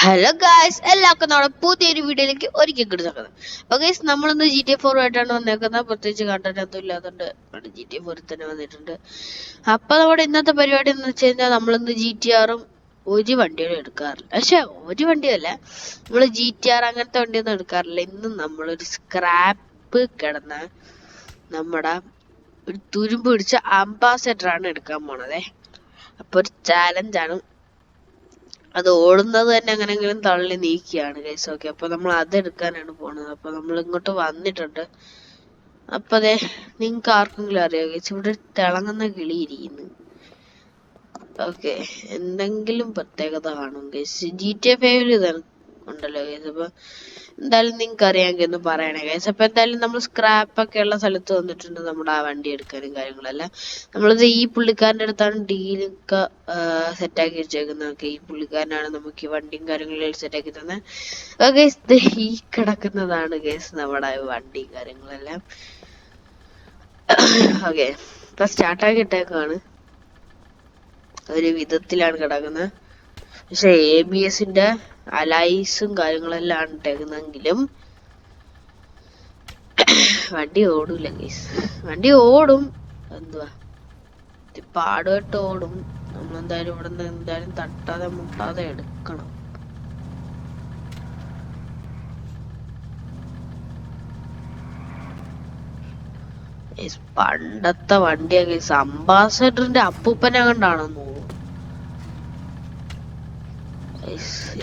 Hello guys, എല്ലാവർക്കും നമ്മുടെ പുതിയൊരു വീഡിയോയിലേക്ക് ഒരിക്കൽ കൂടി സ്വാഗതം. അപ്പോൾ ഗൈസ്, നമ്മളിന്ന് GTA 4 ആയിട്ടാണ് വന്നേക്കുന്നത്. പ്രത്യേകിച്ച് കണ്ടന്റ് ഒന്നും ഇല്ലാതുകൊണ്ട് GTA 4 തന്നെ വന്നിട്ടുണ്ട്. അപ്പോൾ നമ്മുടെ ഇന്നത്തെ പരിപാടി എന്ന് വെച്ച് കഴിഞ്ഞാൽ നമ്മളിന്ന് GTR-ഉം ഒരു വണ്ടികളും എടുക്കാറില്ല. പക്ഷെ ഒരു വണ്ടിയല്ല, നമ്മൾ GTR അങ്ങനത്തെ വണ്ടിയൊന്നും എടുക്കാറില്ല. ഇന്ന് നമ്മളൊരു സ്ക്രാപ്പ് കിടന്ന നമ്മുടെ ഒരു തുരുമ്പ് പിടിച്ച അംബാസഡറാണ് എടുക്കാൻ പോണതേ. അപ്പോൾ ഒരു ചാലഞ്ചാണ്. അത് ഓടുന്നത് തന്നെ അങ്ങനെങ്കിലും തള്ളി നീക്കിയാണ് ഗൈസ്. ഓക്കെ, അപ്പൊ നമ്മൾ അതെടുക്കാനാണ് പോണത്. അപ്പൊ നമ്മൾ ഇങ്ങോട്ട് വന്നിട്ടുണ്ട്. അപ്പൊ അതെ, നിങ്ങക്ക് ആർക്കെങ്കിലും അറിയാം ഗൈസ്, ഇവിടെ തിളങ്ങുന്ന കിളി ഇരിക്കുന്നു. ഓക്കെ, എന്തെങ്കിലും പ്രത്യേകത കാണും ഗൈസ്. GTA 5 ഇതാണ് ഉണ്ടല്ലോ ഗൈസ്. അപ്പൊ എന്തായാലും നിങ്ങൾക്ക് അറിയാമെങ്കിൽ ഒന്ന് പറയണേ ഗൈസ്. അപ്പൊ എന്തായാലും നമ്മൾ സ്ക്രാപ്പ് ഒക്കെ ഉള്ള സ്ഥലത്ത് വന്നിട്ടുണ്ട്, നമ്മുടെ ആ വണ്ടി എടുക്കാനും കാര്യങ്ങളെല്ലാം. നമ്മളിത് ഈ പുള്ളിക്കാരൻ്റെ അടുത്താണ് ഡീലൊക്കെ സെറ്റാക്കി വെച്ചേക്കുന്നത്. ഓക്കെ, ഈ പുള്ളിക്കാരനാണ് നമുക്ക് ഈ വണ്ടിയും കാര്യങ്ങളെല്ലാം സെറ്റാക്കി തന്നെ. ഓക്കെ, ഈ കിടക്കുന്നതാണ് ഗൈസ് നമ്മുടെ വണ്ടിയും കാര്യങ്ങളെല്ലാം. ഓക്കെ, ഇപ്പൊ സ്റ്റാർട്ടാക്കി ഇട്ടേക്കാണ്. ഒരു വിധത്തിലാണ് കിടക്കുന്നത്. പക്ഷെ ABS-ന്റെ അലൈസും കാര്യങ്ങളെല്ലാം ആണ് ഇട്ടേക്കുന്നെങ്കിലും വണ്ടി ഓടൂല ഗൈസ്. വണ്ടി ഓടും, എന്തുവാ പാടുമായിട്ട് ഓടും. നമ്മളെന്തായാലും ഇവിടെ നിന്ന് എന്തായാലും തട്ടാതെ മുട്ടാതെ എടുക്കണം. പണ്ടത്തെ വണ്ടിയാ ഗൈസ്. അംബാസഡറിന്റെ അപ്പൂപ്പനെ കണ്ടാണെന്ന് തോന്നുന്നു.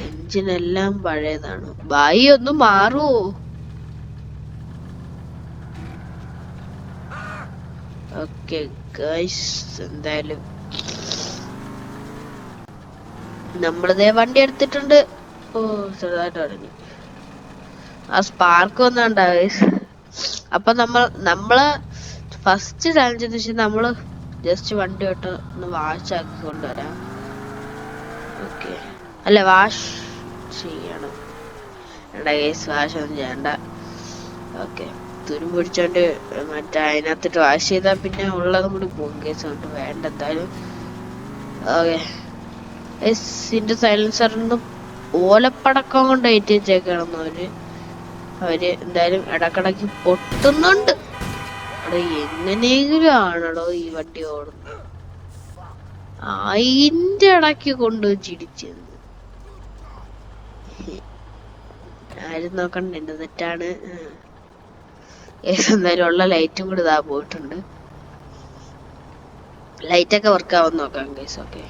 എഞ്ചിൻ എല്ലാം പഴയതാണ്. ബായി ഒന്ന് മാറുവോ? ഓക്കെ ഗൈസ്, എന്തായാലും നമ്മളിതേ വണ്ടി എടുത്തിട്ടുണ്ട്. ഓ, ചെറുതായിട്ട് തുടങ്ങി ആ സ്പാർക്ക് വന്നണ്ട ഗൈസ്. അപ്പൊ നമ്മള് ഫസ്റ്റ് ചാലഞ്ച് എന്ന് വെച്ചാൽ നമ്മള് ജസ്റ്റ് വണ്ടി തൊട്ട് ഒന്ന് വാഷ് ആക്കി കൊണ്ടുവരാം. ഓക്കെ, അല്ല വാഷ് ചെയ്യണം. വേണ്ട ഗൈസ്, വാഷ് ഒന്നും ചെയ്യണ്ട. ഓക്കെ, തുരുമ്പ് പിടിച്ചോണ്ട് മറ്റേ അതിനകത്തിട്ട് വാഷ് ചെയ്താൽ പിന്നെ ഉള്ളതും കൂടി പോകും കേസ് കൊണ്ട് വേണ്ട എന്തായാലും. ഓക്കെ, ഇതിന്റെ സൈലൻസറിന്ന് ഓലപ്പടക്കം കൊണ്ട് ഏറ്റി വെച്ചേക്കണം. അവര് എന്തായാലും ഇടക്കിടക്ക് പൊട്ടുന്നുണ്ട്. അവിടെ എങ്ങനെയെങ്കിലും ആണല്ലോ ഈ വണ്ടി ഓടുന്നത്. അതിന്റെ ഇടയ്ക്ക് കൊണ്ടുവച്ചിടിച്ചെന്ന് ആരും നോക്കണ്ട, എന്റെ തെറ്റാണ്. എന്തായാലും ഉള്ള ലൈറ്റും കൂടി ഇതാ പോയിട്ടുണ്ട്. ലൈറ്റൊക്കെ വർക്ക് ആവാൻ നോക്കാം ഗൈസ്. ഓക്കെ,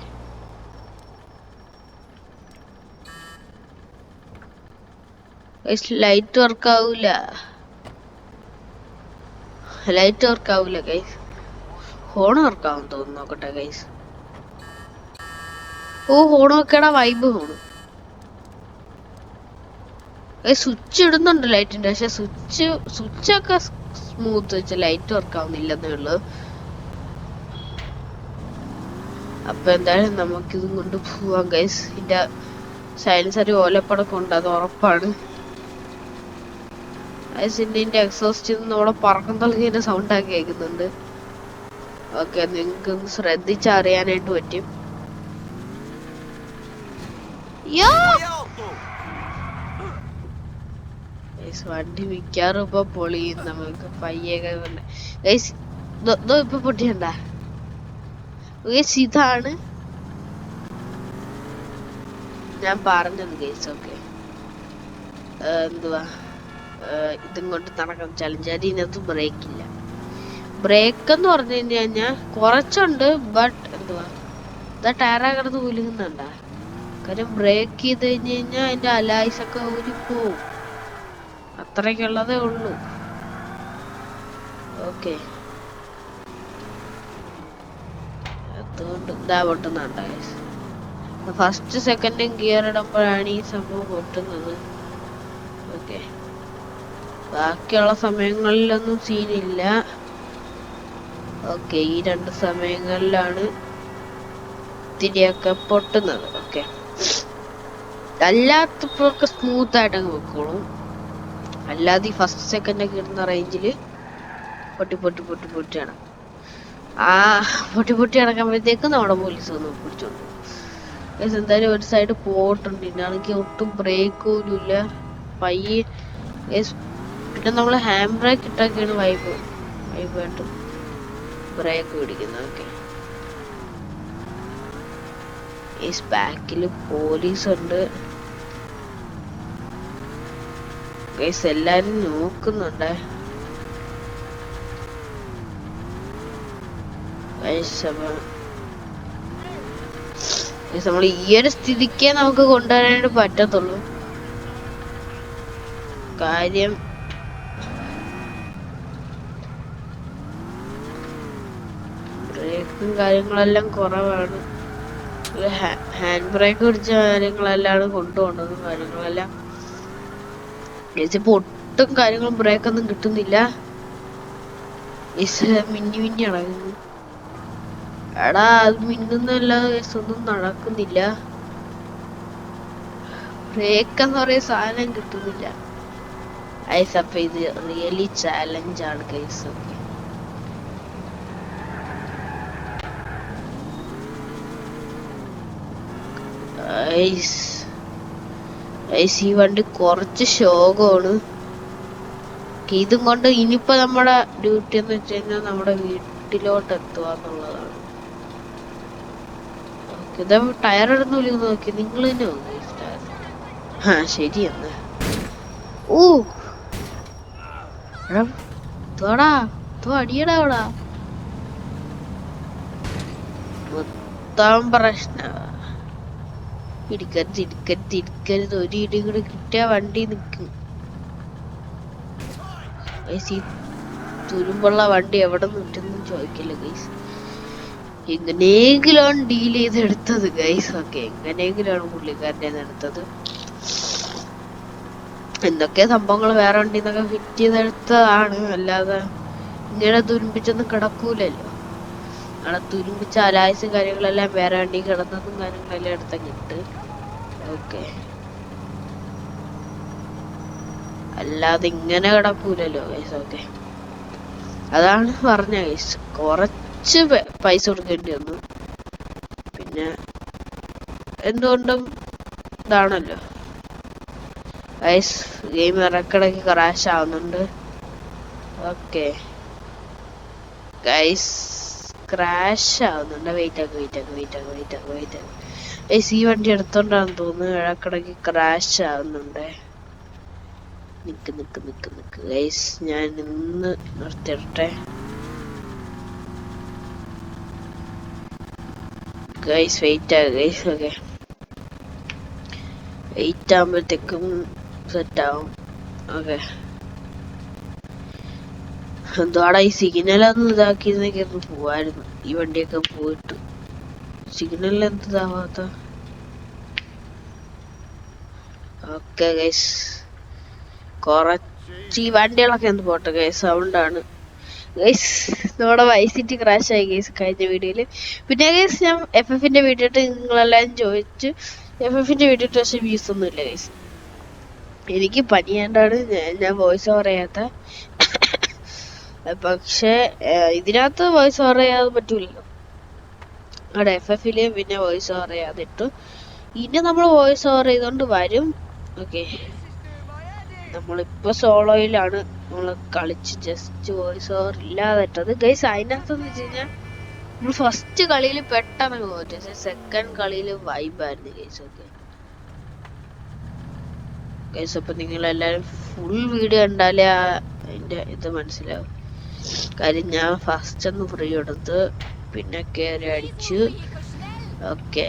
ലൈറ്റ് വർക്ക് ആവൂല. ലൈറ്റ് വർക്ക് ആവൂല ഗൈസ്. ഹോൺ വർക്ക് ആവും തോന്നുന്നു. നോക്കട്ടെ ഗൈസ്. ഓ, ഹോൺ വെക്കടാ, വൈബ് ഹോണ്. സ്വിച്ച് ഇടുന്നുണ്ട് ലൈറ്റിന്റെ, പക്ഷെ സ്വിച്ചൊക്കെ സ്മൂത്ത് വെച്ച ലൈറ്റ് വർക്ക് ആവുന്നില്ലെന്നേ ഉള്ളു. അപ്പൊ എന്തായാലും നമുക്കിതും കൊണ്ട് പോവാം ഗൈസ്. ഇതിന്റെ സൈലൻസർ ഓലപ്പടക്കം ഉണ്ട്, അത് ഉറപ്പാണ്. ഇതിന്റെ എക്സോസ്റ്റ് അവിടെ പറക്കം തളിക്കുന്ന സൗണ്ട് ആക്കി കേൾക്കുന്നുണ്ട്. ഓക്കെ, നിങ്ങൾക്ക് ശ്രദ്ധിച്ചറിയാനായിട്ട് പറ്റും. വണ്ടി മിക്കാറും ഇപ്പൊ പൊളിയും. നമുക്ക് പയ്യൊക്കെ ഇപ്പൊ പൊട്ടിയണ്ട ഗൈസ്. ഇതാണ് ഞാൻ പറഞ്ഞത് ഗൈസ്. ഓക്കെ, എന്തുവാ ഇതും കൊണ്ട് നടക്കാൻ ചലഞ്ച്. ഇതിനകത്ത് ബ്രേക്ക് ഇല്ല. ബ്രേക്ക് എന്ന് പറഞ്ഞു കഴിഞ്ഞാൽ കുറച്ചുണ്ട്, ബട്ട് എന്തുവാ ഇതാ ടയറാ കിടന്ന് കുലുങ്ങുന്നുണ്ടാ. കാര്യം ബ്രേക്ക് ചെയ്ത് കഴിഞ്ഞ് കഴിഞ്ഞാൽ അതിന്റെ അലായ്സ് ഒക്കെ ഊരിപ്പോവും. അത്രയ്ക്കുള്ളതേ ഉള്ളൂ. ഓക്കെ, അതുകൊണ്ട് ഇതാ പൊട്ടുന്നുണ്ട്. ഫസ്റ്റ് സെക്കൻഡും ഗിയർ ഇടുമ്പോഴാണ് ഈ സംഭവം പൊട്ടുന്നത്. ഓക്കെ, ബാക്കിയുള്ള സമയങ്ങളിലൊന്നും സീനില്ല. ഓക്കെ, ഈ രണ്ട് സമയങ്ങളിലാണ് ഇത്തിരിയൊക്കെ പൊട്ടുന്നത്. ഓക്കെ, അല്ലാത്തപ്പോഴൊക്കെ സ്മൂത്ത് ആയിട്ട് അങ്ങ് വെക്കോളും. അല്ലാതെ ഈ ഫസ്റ്റ് സെക്കൻഡ് ഒക്കെ ഇടുന്ന റേഞ്ചില് പൊട്ടിയാണ്. ആ പൊട്ടി നടക്കുമ്പോഴത്തേക്കും നമ്മുടെ പോലീസ് ഒന്ന് പിടിച്ചോണ്ട്. ഗൈസ് എന്തായാലും ഒരു സൈഡ് പോയിട്ടുണ്ട്. ഇന്നാണെങ്കിൽ ഒട്ടും ബ്രേക്ക് പോലും ഇല്ല. പയ്യെ ഗൈസ്. പിന്നെ നമ്മൾ ഹാൻഡ് ബ്രേക്ക് ഇട്ടൊക്കെയാണ് വൈബായിട്ട് ബ്രേക്ക് പിടിക്കുന്നത്. ഓക്കെ ഗൈസ്, ബാക്കിൽ പോലീസ് ഉണ്ട് ഗൈസ്. എല്ലാരും നോക്കുന്നുണ്ട് ഗൈസ്. നമ്മൾ ഈ ഒരു സ്ഥിതിക്കേ നമുക്ക് കൊണ്ടുവരാനായിട്ട് പറ്റത്തുള്ളൂ. കാര്യം ബ്രേക്കും കാര്യങ്ങളെല്ലാം കുറവാണ്. ഹാൻഡ് ബ്രേക്ക് പിടിച്ച കാര്യങ്ങളെല്ലാം കൊണ്ടുപോകേണ്ടതും കാര്യങ്ങളെല്ലാം. ഇപ്പൊ ഒട്ടും കാര്യങ്ങളും ബ്രേക്കൊന്നും കിട്ടുന്നില്ല. മിന്നി മിന്നി അടങ്ങുന്നു. എടാ അത് മിന്നുന്നല്ലാതെ ഒന്നും നടക്കുന്നില്ല. ബ്രേക്ക് എന്ന് പറയുന്ന സാധനം കിട്ടുന്നില്ല. ഗൈസ് അപ്പൊ ഇത് റിയലി ചാലഞ്ചാണ് ഗൈസ്. ഈ വണ്ടി കുറച്ച് ശോകമാണ്. ഇതും കൊണ്ട് ഇനിയിപ്പോ നമ്മുടെ ഡ്യൂട്ടി എന്ന് വെച്ച് കഴിഞ്ഞാൽ നമ്മുടെ വീട്ടിലോട്ട് എത്തുക എന്നുള്ളതാണ്. ഇത് ടയർ ഇടുന്നില്ല നോക്കി നിങ്ങൾ തന്നെ നോക്കി. ആ ശരിയെന്ന്. ഓ അടിയടാ അവിടെ മൊത്തം പ്രശ്ന. ഇടിക്കരുത് ഒരു ഇടി കൂടെ കിട്ടിയ വണ്ടി നിൽക്കും. ഈ തുരുമ്പുള്ള വണ്ടി എവിടെ നിൽക്കുന്നു ചോദിക്കില്ല ഗൈസ്. എങ്ങനെയെങ്കിലാണ് ഡീൽ ചെയ്തെടുത്തത് ഗൈസ്. ഓക്കെ എങ്ങനെയെങ്കിലാണ് പുള്ളിക്കാരൻ്റെ എടുത്തത്. എന്തൊക്കെ സംഭവങ്ങൾ വേറെ വണ്ടിന്നൊക്കെ ഫിറ്റ് ചെയ്തെടുത്തതാണ്. അല്ലാതെ ഇങ്ങനെ തുരുമ്പിച്ചൊന്നും കിടക്കൂലല്ലോ. അവിടെ തുരുമ്പിച്ച അലായസും കാര്യങ്ങളെല്ലാം വേറെ വണ്ടി കിടന്നതും കാര്യങ്ങളെല്ലാം എടുത്തങ്ങിട്ട്. ഓക്കെ അല്ലാതെ ഇങ്ങനെ കിടക്കൂലല്ലോ ഗൈസ്. ഓക്കെ അതാണ് പറഞ്ഞ ഗൈസ്. കുറച്ച് പൈസ കൊടുക്കേണ്ടി വന്നു. പിന്നെ എന്തുകൊണ്ടും ഇതാണല്ലോ ഗൈസ്. ഗെയിം ഇടക്കിടക്ക് ക്രാഷ് ആവുന്നുണ്ട്. ഓക്കെ ഗൈസ് ക്രാഷ് ആവുന്നുണ്ട്. വെയിറ്റ് ആക്ക്. ഗൈസ് ഈ വണ്ടി എടുത്തോണ്ടാന്ന് തോന്നുന്നു ഇടക്കിടക്ക് ക്രാഷ് ആവുന്നുണ്ട്. നിക്ക് ഗൈസ് ഞാൻ ഇന്ന് നിർത്തിയിട്ടെ ഗൈസ്. വെയിറ്റ് ആകുക ഗൈസ്. ഓക്കെ വെയിറ്റ് ആകുമ്പോഴത്തേക്കും സെറ്റ് ആവും. ഓക്കെ എന്തുവാടാ ഈ സിഗ്നലൊന്നും ഇതാക്കിയിരുന്നെങ്കിൽ ഒന്ന് പോവായിരുന്നു. ഈ വണ്ടിയൊക്കെ പോയിട്ട് സിഗ്നലിൽ എന്താവാത്ത. ഓക്കെ ഗൈസ് കുറച്ച് ഈ വണ്ടികളൊക്കെ ഒന്ന് പോട്ടെ ഗൈസ്. സൗണ്ടാണ് ഗൈസ്. നമ്മുടെ വൈസിറ്റി ക്രാഷ് ആയി ഗൈസ് കഴിഞ്ഞ വീഡിയോയില്. പിന്നെ ഗൈസ് ഞാൻ FFന്റെ വീഡിയോ ഇട്ട് നിങ്ങളെല്ലാം ചോദിച്ചു. FFന്റെ വീഡിയോ ഇട്ട് പക്ഷെ വ്യൂസ് ഒന്നും ഇല്ല ഗൈസ്. എനിക്ക് പനിയാണ്ടാണ് ഞാൻ വോയിസ് ഓവർ ചെയ്യാത്ത. പക്ഷെ ഇതിനകത്ത് വോയിസ് ഓവർ ചെയ്യാതെ പറ്റൂലല്ലോ. അവിടെ FFല് പിന്നെ വോയിസ് ഓവർ ചെയ്യാതെ ഇട്ടു. ഇനി നമ്മൾ വോയിസ് ഓവർ ചെയ്തോണ്ട് വരും. ഓക്കെ നമ്മളിപ്പോ സോളോയിലാണ് നമ്മൾ കളിച്ച് ജസ്റ്റ് വോയിസ് ഓവർ ഇല്ലാതെ ഇട്ടത് ഗൈസ്. അതിനകത്തെന്ന് വെച്ച് കഴിഞ്ഞാൽ നമ്മൾ ഫസ്റ്റ് കളിയിൽ പെട്ടെന്ന് പോയിട്ട് സെക്കൻഡ് കളിയിൽ വൈബായിരുന്നു ഗൈസ്. ഓക്കെ ഗൈസ് അപ്പൊ നിങ്ങളെല്ലാരും ഫുൾ വീഡിയോ കണ്ടാലേ അതിന്റെ ഇത് മനസ്സിലാവും. കാര്യം ഞാൻ ഫസ്റ്റ് ഒന്ന് ഫ്രീ എടുത്ത് പിന്നെ കയറി അടിച്ചു. ഓക്കെ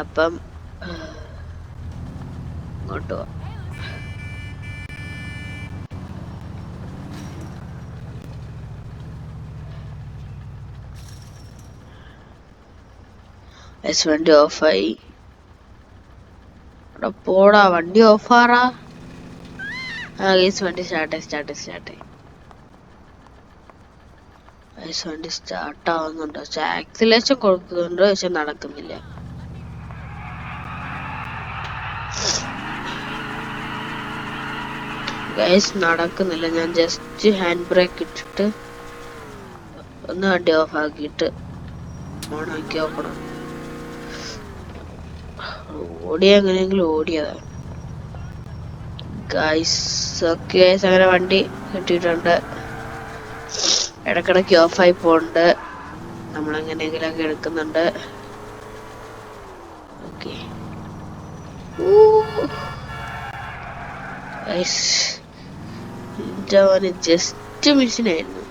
അപ്പം ഇങ്ങോട്ട് പോവാം. വണ്ടി ഓഫായി. പോടാ വണ്ടി ഓഫാറാ. വണ്ടി സ്റ്റാർട്ടായി. വണ്ടി സ്റ്റാർട്ട് ആവുന്നുണ്ട്. പക്ഷെ ആക്സിലേഷൻ കൊടുക്കുന്നുണ്ട് പക്ഷെ നടക്കുന്നില്ല. നടക്കുന്നില്ല. ഞാൻ ജസ്റ്റ് ഹാൻഡ് ബ്രേക്ക് ഇട്ടിട്ട് ഒന്ന് വണ്ടി ഓഫ് ആക്കിയിട്ട് ഓണാക്കി നോക്കണം. എങ്ങനെയെങ്കിലും ഓടിയതാ ഗൈസ്. ഓക്കെ ഗൈസ്, അങ്ങനെ വണ്ടി കിട്ടിയിട്ടുണ്ട്. ഇടക്കിടക്ക് ഓഫായി പോണ്ട്. നമ്മളെങ്ങനെയെങ്കിലൊക്കെ എടുക്കുന്നുണ്ട്. ഓക്കെ ജസ്റ്റ് മിഷനായിരുന്നു.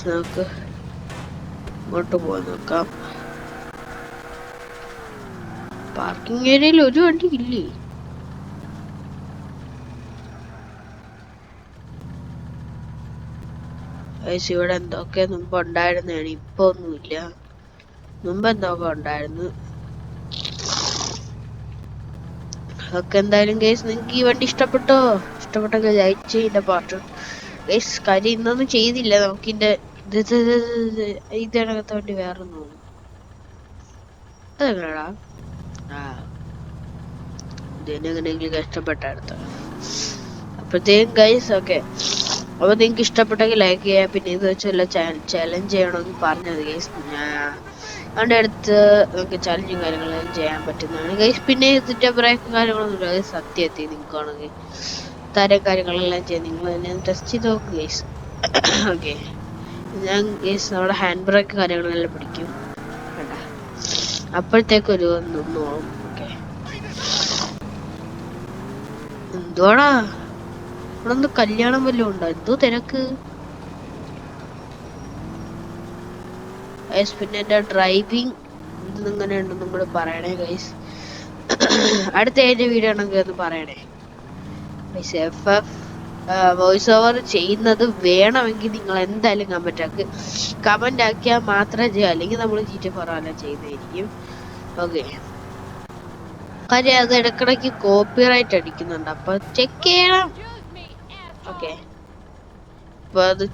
നമുക്ക് ഇങ്ങോട്ട് പോയി നോക്കാം. പാർക്കിംഗ് ഏരിയയിൽ ഒരു വണ്ടി ഇല്ലേ? ഇവിടെ എന്തൊക്കെ മുമ്പ് ഉണ്ടായിരുന്നാണ്, ഇപ്പൊ ഒന്നുമില്ല. മുമ്പ് എന്തൊക്കെ ഉണ്ടായിരുന്നു. ഒക്കെ എന്തായാലും കേസ്, നിങ്ങക്ക് ഈ വണ്ടി ഇഷ്ടപ്പെട്ടോ? ഇഷ്ടപ്പെട്ടെങ്കിൽ ലൈക്ക് ചെയ്യേണ്ട പാട്ട് കേസ്. കാര്യം ഇന്നൊന്നും ചെയ്തില്ല. നമുക്കിന്റെ ഇതിനകത്ത് വണ്ടി വേറെ തോന്നുന്നു. അതെങ്ങനെയാടാ? ഇതിനെങ്ങനെയെങ്കിലും ഇഷ്ടപ്പെട്ട അടുത്ത അപ്പഴത്തേക്കും ഗൈസ്. ഓക്കെ, അപ്പൊ നിങ്ങക്ക് ഇഷ്ടപ്പെട്ടെങ്കിൽ ലൈക്ക് ചെയ്യാം. പിന്നെ ഇത് വെച്ചല്ല ചലഞ്ച് ചെയ്യണമെങ്കിൽ പറഞ്ഞത് ഗൈസ്. അതിൻ്റെ അടുത്ത് നമുക്ക് ചലഞ്ചും കാര്യങ്ങളെല്ലാം ചെയ്യാൻ പറ്റുന്നതാണ് ഗൈസ്. പിന്നെ ഇതിന്റെ ബ്രേക്കും കാര്യങ്ങളൊന്നും ഇല്ല. സത്യത്തിൽ നിങ്ങൾക്കാണെങ്കിൽ തരം കാര്യങ്ങളെല്ലാം ചെയ്യാൻ നിങ്ങൾ തന്നെ ടെസ്റ്റ് ചെയ്ത് നോക്കുക ഗൈസ്. ഓക്കെ, ഞാൻ ഗൈസ് നമ്മുടെ ഹാൻഡ് ബ്രേക്ക് കാര്യങ്ങളെല്ലാം പിടിക്കും വേണ്ട, അപ്പോഴത്തേക്കൊരു നോക്കും. ഓക്കെ, എന്തുവാടാ ഇവിടെ ഒന്ന് കല്യാണം വല്ലതും ഉണ്ടോ? എന്തോ തിരക്ക്. പിന്നെ എന്റെ ഡ്രൈവിംഗ് ഇങ്ങനെ ഉണ്ടെന്നും കൂടെ പറയണേ ഗൈസ്. അടുത്ത ഏത് വീഡിയോ ആണെങ്കിൽ ഒന്ന് പറയണേ. വോയിസ് ഓവർ ചെയ്യുന്നത് വേണമെങ്കിൽ നിങ്ങൾ എന്തായാലും കമന്റ് ആക്കിയാൽ മാത്രമേ ചെയ്യാം, അല്ലെങ്കിൽ നമ്മൾ GTA4 ചെയ്യുന്നതായിരിക്കും. ഓക്കെ, കാര്യം അത് ഇടക്കിടക്ക് കോപ്പിറൈറ്റ് അടിക്കുന്നുണ്ട്, അപ്പൊ ചെക്ക് ചെയ്യണം. ഓക്കെ, അപ്പൊ അത്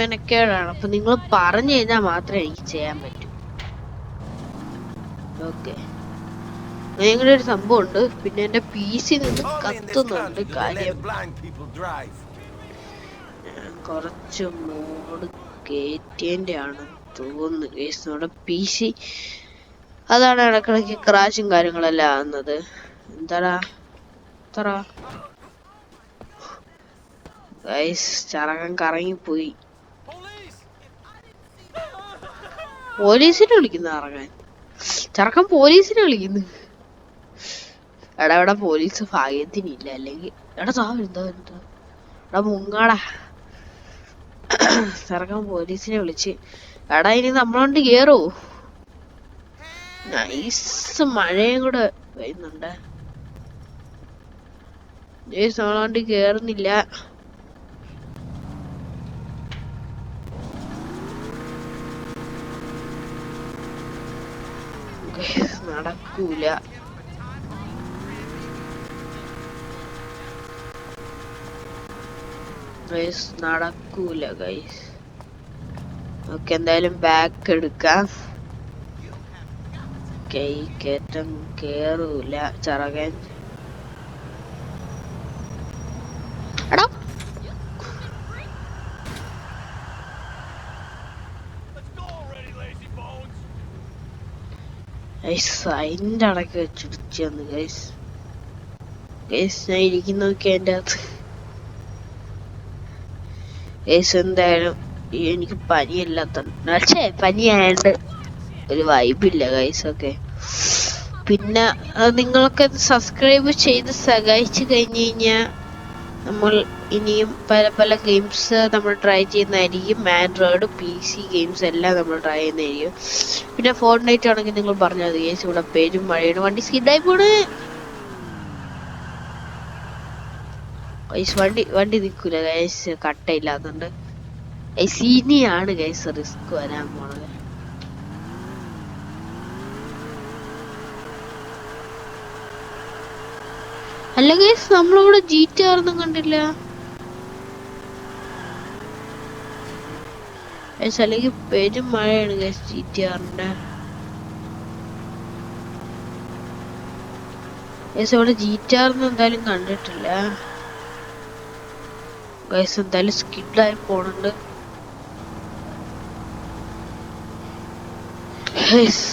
മെനക്കേടാണ്. അപ്പൊ നിങ്ങൾ പറഞ്ഞു കഴിഞ്ഞാൽ മാത്രമേ എനിക്ക് ചെയ്യാൻ പറ്റൂ. ഓക്കെ, അങ്ങനെ ഒരു സംഭവം ഉണ്ട്. പിന്നെ എന്റെ PC നിന്ന് കത്തുന്നുണ്ട്. കാര്യം കുറച്ച് മോഡ് കേറ്റിയന്റെ ആണ് തോന്നുന്നു ഗൈസ്. നമ്മുടെ PC അതാണ് ഇടക്കിടക്ക് ക്രാഷും കാര്യങ്ങളെല്ലാം ആവുന്നത്. എന്താടാ ഗൈസ്, ചറകൻ കറങ്ങിപ്പോയി. പോലീസിനെ വിളിക്കുന്ന ഇറങ്ങാൻ. ചെറുക്കൻ പോലീസിനെ വിളിക്കുന്നു. എടാ ഇവിടെ പോലീസ് ഭാഗ്യത്തിനില്ല, അല്ലെങ്കിൽ എടാ മുങ്ങാടാ. ചെറുക്കൻ പോലീസിനെ വിളിച്ച്. എടാ ഇനി നമ്മളോണ്ട് കേറോ? നൈസ് മഴയും കൂടെ വരുന്നുണ്ട്. നമ്മളോണ്ട് കേറുന്നില്ല. നടക്കൂല. നടക്കൂല ഗൈസ്. നമുക്ക് എന്തായാലും ബാക്ക് എടുക്കാം. കൈ കയറ്റം കേറൂല ചെറുകൻ. അതിന്റെ അടക്ക് വെച്ചിടിച്ചു വന്നു ഗൈസ്. ഞാൻ ഇരിക്കുന്നൊക്കെ എൻ്റെ അകത്ത് ഗൈസ്. എന്തായാലും എനിക്ക് പനിയായോണ്ട് ഒരു വൈബില്ല ഗൈസ്. ഓക്കെ, പിന്നെ നിങ്ങളൊക്കെ സബ്സ്ക്രൈബ് ചെയ്ത് സഹായിച്ചു കഴിഞ്ഞു കഴിഞ്ഞാൽ നമ്മൾ ഇനിയും പല പല ഗെയിംസ് നമ്മൾ ട്രൈ ചെയ്യുന്നതായിരിക്കും. ആൻഡ്രോയിഡ് PC ഗെയിംസ് എല്ലാം നമ്മൾ ട്രൈ ചെയ്യുന്നതായിരിക്കും. പിന്നെ ഫോർട്ട്നൈറ്റ് ആണെങ്കിൽ നിങ്ങൾ പറഞ്ഞത് ഗൈസ്. ഇവിടെ പേരും മഴയാണ്, വണ്ടി സ്കിഡായി പോണ്. വണ്ടി നിൽക്കൂല ഗൈസ്, കട്ടയില്ലാത്തതുകൊണ്ട്. ഇനിയാണ് ഗൈസ് റിസ്ക് വരാൻ പോണത്. അല്ല ഗൈസ്, നമ്മളിവിടെ GTA ഒന്നും കണ്ടില്ല. അല്ലെങ്കിൽ പെരും മഴയാണ് ഗൈസ് GTA. ഗൈസ് ഇവിടെ ജിറ്റാർന്ന് എന്തായാലും കണ്ടിട്ടില്ല ഗൈസ്. എന്തായാലും സ്കിഡായി പോണുണ്ട് ഗൈസ്.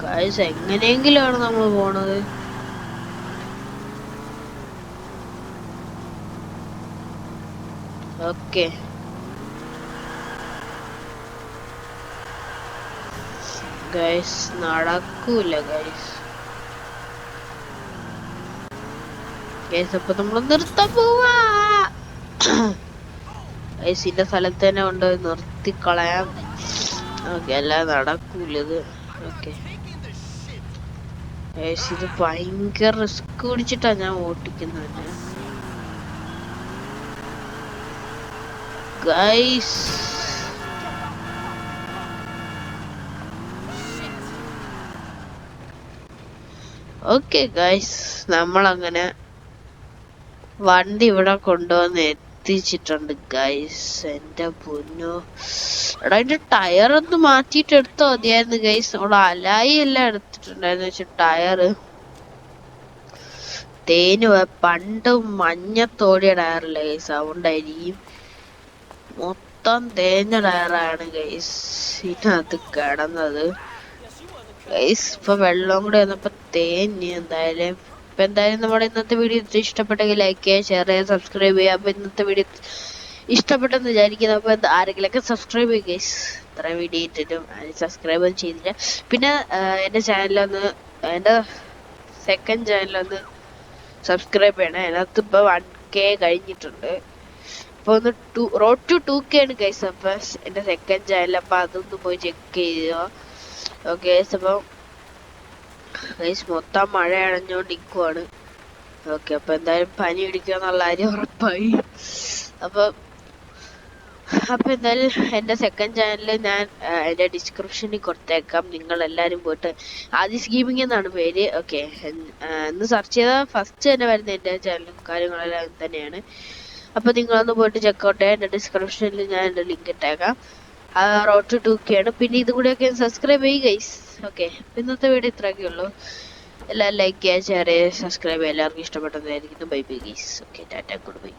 ഗൈസ് എങ്ങനെയെങ്കിലാണ് നമ്മൾ പോണത്. ഓക്കെ ഗൈസ് നടക്കൂല ഗൈസ്. ഗൈസ് അപ്പൊ നമ്മൾ നിർത്താൻ പോവാ ഗൈസ്. ഇന്റെ സ്ഥലത്ത് തന്നെ കൊണ്ട് നിർത്തിക്കളയാം. ഓക്കെ അല്ലാതെ നടക്കൂലത്. ഓക്കെ ഗൈസ് ഇത് ഭയങ്കര റിസ്ക് പിടിച്ചിട്ടാ ഞാൻ ഓട്ടിക്കുന്നത് ഗൈസ്. ഓക്കെ ഗൈസ് നമ്മളങ്ങനെ വണ്ടി ഇവിടെ കൊണ്ടുവന്ന് എത്തിച്ചിട്ടുണ്ട് ഗൈസ്. എന്റെ പൊന്നോ എടാ അതിന്റെ ടയർ ഒന്ന് മാറ്റിയിട്ട് എടുത്തോ മതിയായിരുന്നു ഗൈസ്. അവിടെ അലായി എല്ലാം എടുത്തിട്ടുണ്ടായിരുന്നു പക്ഷെ ടയറ് തേന് പണ്ട് മഞ്ഞത്തോടിയ ടയറില്ല ഗൈസ്. അതുകൊണ്ടായിരിക്കും മൊത്തം തേഞ്ഞ ടയറാണ് ഗൈസ് ഇതിനകത്ത് കിടന്നത് ഗൈസ്. ഇപ്പൊ വെള്ളം കൂടെ വന്നപ്പോ തേഞ്ഞ് എന്തായാലും. ഇപ്പൊ എന്തായാലും നമ്മുടെ ഇന്നത്തെ വീഡിയോ ഇഷ്ടപ്പെട്ടെങ്കിൽ ലൈക്ക് ചെയ്യുക, ഷെയർ ചെയ്യുക, സബ്സ്ക്രൈബ് ചെയ്യുക. അപ്പൊ ഇന്നത്തെ വീഡിയോ ഇഷ്ടപ്പെട്ടെന്ന് വിചാരിക്കുന്നു. അപ്പൊ ആരെങ്കിലൊക്കെ സബ്സ്ക്രൈബ് ചെയ്യുക ഗൈസ്. ഇത്ര വീഡിയോ ഇട്ടിട്ടും സബ്സ്ക്രൈബ് ചെയ്തില്ല. പിന്നെ എന്റെ ചാനലൊന്ന് എന്റെ സെക്കൻഡ് ചാനലൊന്ന് സബ്സ്ക്രൈബ് ചെയ്യണം. അതിനകത്ത് ഇപ്പൊ 1K കഴിഞ്ഞിട്ടുണ്ട്. ഇപ്പൊ ഒന്ന് റോഡ് ടു 2K ആണ് ഗൈസ്. അപ്പൊ എന്റെ സെക്കൻഡ് ചാനൽ അപ്പൊ അതൊന്ന് പോയി ചെക്ക് ചെയ്യുക. ഓക്കെ അപ്പം ഗൈസ് മൊത്തം മഴ അടഞ്ഞോണ്ടിരിക്കുവാണ്. ഓക്കെ അപ്പൊ എന്തായാലും പനി പിടിക്കുക എന്നുള്ള കാര്യം ഉറപ്പായി. അപ്പൊ എന്തായാലും എന്റെ സെക്കൻഡ് ചാനൽ ഞാൻ എന്റെ ഡിസ്ക്രിപ്ഷനിൽ കൊടുത്തേക്കാം. നിങ്ങൾ എല്ലാരും പോയിട്ട് ആദിസ് ഗെയിമിംഗ് എന്നാണ് പേര്. ഓക്കെ എന്ന് സെർച്ച് ചെയ്താൽ ഫസ്റ്റ് തന്നെ വരുന്ന എന്റെ ചാനലും കാര്യങ്ങളെല്ലാം തന്നെയാണ്. അപ്പൊ നിങ്ങളൊന്ന് പോയിട്ട് ചെക്കൗട്ട് ചെയ്യാം. എന്റെ ഡിസ്ക്രിപ്ഷനിൽ ഞാൻ എന്റെ ലിങ്ക് ഇട്ടേക്കാം. റോഡ് ടു 2K ആണ്. പിന്നെ ഇതും കൂടെയൊക്കെ സബ്സ്ക്രൈബ് ചെയ്യുക ഗൈസ്. ഓക്കെ ഇന്നത്തെ വീഡിയോ ഇത്രയൊക്കെ ഉള്ളൂ. എല്ലാവരും ലൈക്ക് ചെയ്യുക, ഷെയർ ചെയ്യുക, സബ്സ്ക്രൈബ് ചെയ്യുക. എല്ലാവർക്കും ഇഷ്ടപ്പെട്ടതായിരിക്കുന്നു. Bye bye guys. Okay tata good bye.